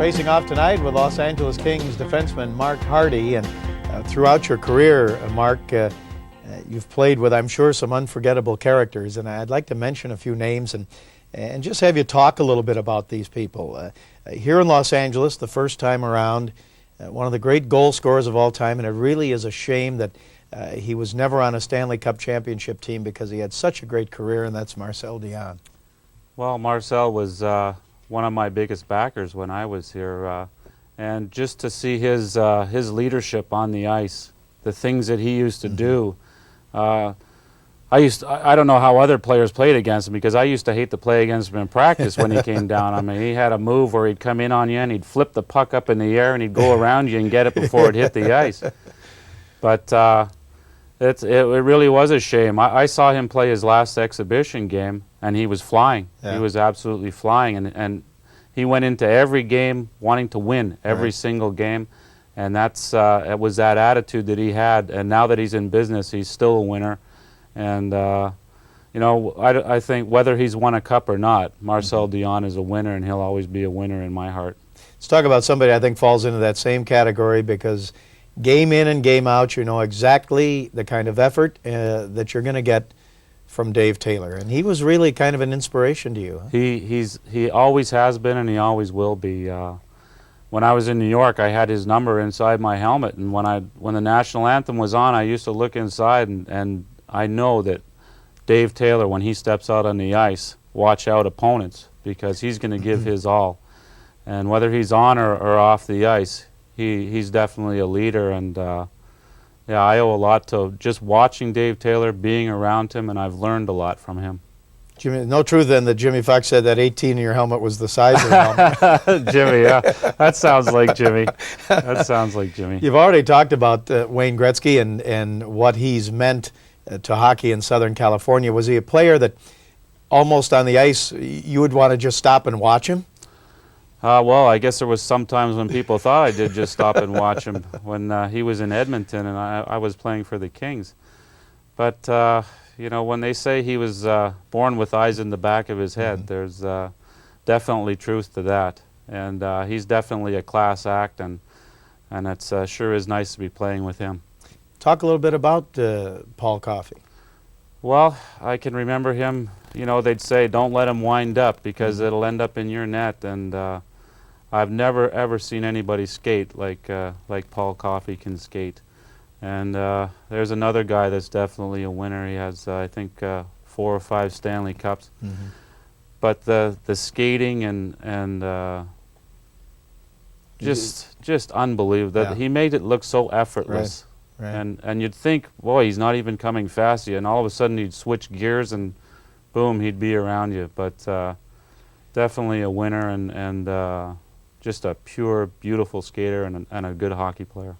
Facing off tonight with Los Angeles Kings defenseman Mark Hardy. And throughout your career, Mark, you've played with, I'm sure, some unforgettable characters. And I'd like to mention a few names and just have you talk a little bit about these people. Here in Los Angeles, the first time around, one of the great goal scorers of all time, and it really is a shame that he was never on a Stanley Cup championship team because he had such a great career, and that's Marcel Dionne. Well, Marcel was one of my biggest backers when I was here, and just to see his leadership on the ice, the things that he used to do. I don't know how other players played against him, because I used to hate to play against him in practice when he came down on me. He had a move where he'd come in on you and he'd flip the puck up in the air and he'd go around you and get it before it hit the ice. But it really was a shame. I saw him play his last exhibition game, and he was flying. Yeah. He was absolutely flying, and he went into every game wanting to win every single game, and it was that attitude that he had. And now that he's in business, he's still a winner. And you know, I think whether he's won a cup or not, Marcel Dionne is a winner, and he'll always be a winner in my heart. Let's talk about somebody I think falls into that same category, because game in and game out, you know exactly the kind of effort that you're going to get from Dave Taylor, and he was really kind of an inspiration to you. Huh? He always has been, and he always will be. When I was in New York, I had his number inside my helmet, and when the national anthem was on, I used to look inside, and I know that Dave Taylor, when he steps out on the ice, watch out opponents, because he's going to give his all. And whether he's on or off the ice, he's definitely a leader. And yeah, I owe a lot to just watching Dave Taylor, being around him, and I've learned a lot from him. Jimmy, no truth then that Jimmy Fox said that 18 in your helmet was the size of the helmet. Jimmy, yeah, that sounds like Jimmy. That sounds like Jimmy. You've already talked about Wayne Gretzky and what he's meant to hockey in Southern California. Was he a player that almost on the ice you would want to just stop and watch him? Well, I guess there was some times when people thought I did just stop and watch him when he was in Edmonton and I was playing for the Kings. But, you know, when they say he was born with eyes in the back of his head, there's definitely truth to that. And he's definitely a class act, and it sure is nice to be playing with him. Talk a little bit about Paul Coffey. Well, I can remember him, you know, they'd say, don't let him wind up because it'll end up in your net. And I've never, ever seen anybody skate like Paul Coffey can skate. And there's another guy that's definitely a winner. He has, I think, 4 or 5 Stanley Cups. But the skating and just unbelievable. He made it look so effortless. Right. And you'd think, boy, he's not even coming fast yet, and all of a sudden he'd switch gears and boom, he'd be around you. But definitely a winner and just a pure, beautiful skater and a good hockey player.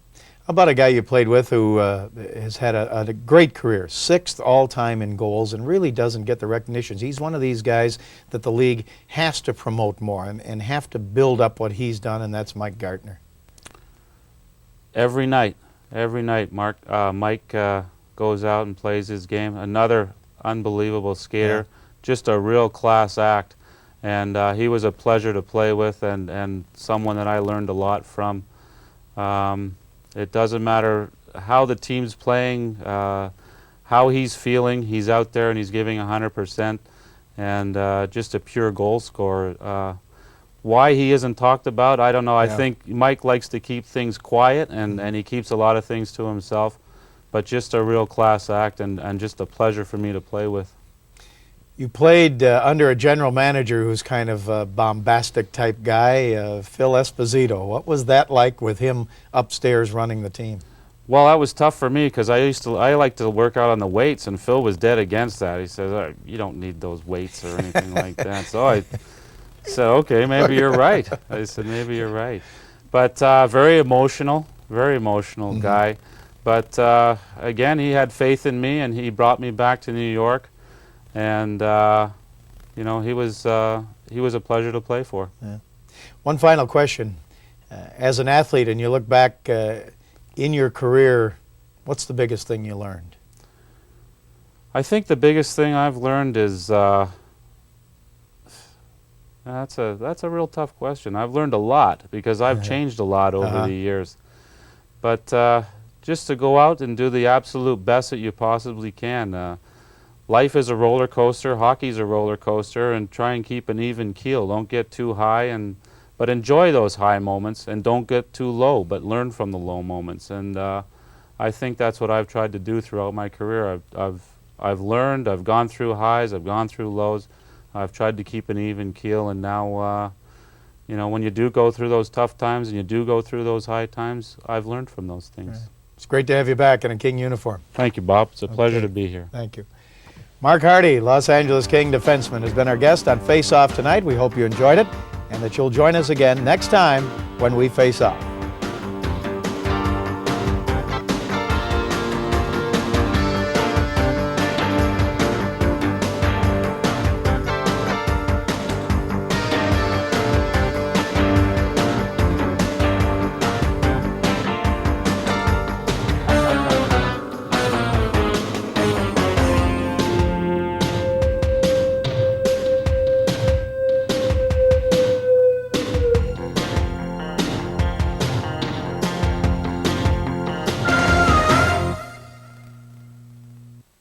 How about a guy you played with who has had a great career, 6th all-time in goals, and really doesn't get the recognitions? He's one of these guys that the league has to promote more and have to build up what he's done, and that's Mike Gartner. Every night, Mike goes out and plays his game. Another unbelievable skater, just a real class act. And he was a pleasure to play with and someone that I learned a lot from. It doesn't matter how the team's playing, how he's feeling. He's out there and he's giving 100%, and just a pure goal scorer. Why he isn't talked about, I don't know. I think Mike likes to keep things quiet, and he keeps a lot of things to himself. But just a real class act and just a pleasure for me to play with. You played under a general manager who's kind of a bombastic type guy, Phil Esposito. What was that like with him upstairs running the team? Well, that was tough for me because I like to work out on the weights, and Phil was dead against that. He says, oh, you don't need those weights or anything like that. So I said, okay, maybe you're right. I said, maybe you're right. But very emotional guy. But again, he had faith in me, and he brought me back to New York. And you know, he was a pleasure to play for. Yeah. One final question: as an athlete, and you look back in your career, what's the biggest thing you learned? I think the biggest thing I've learned is That's a real tough question. I've learned a lot because I've changed a lot over the years. But just to go out and do the absolute best that you possibly can. Life is a roller coaster. Hockey's a roller coaster, and try and keep an even keel. Don't get too high, but enjoy those high moments, and don't get too low, but learn from the low moments. And I think that's what I've tried to do throughout my career. I've learned. I've gone through highs. I've gone through lows. I've tried to keep an even keel, and now, you know, when you do go through those tough times and you do go through those high times, I've learned from those things. Right. It's great to have you back in a King uniform. Thank you, Bob. It's a pleasure to be here. Thank you. Mark Hardy, Los Angeles King defenseman, has been our guest on Face Off tonight. We hope you enjoyed it and that you'll join us again next time when we face off.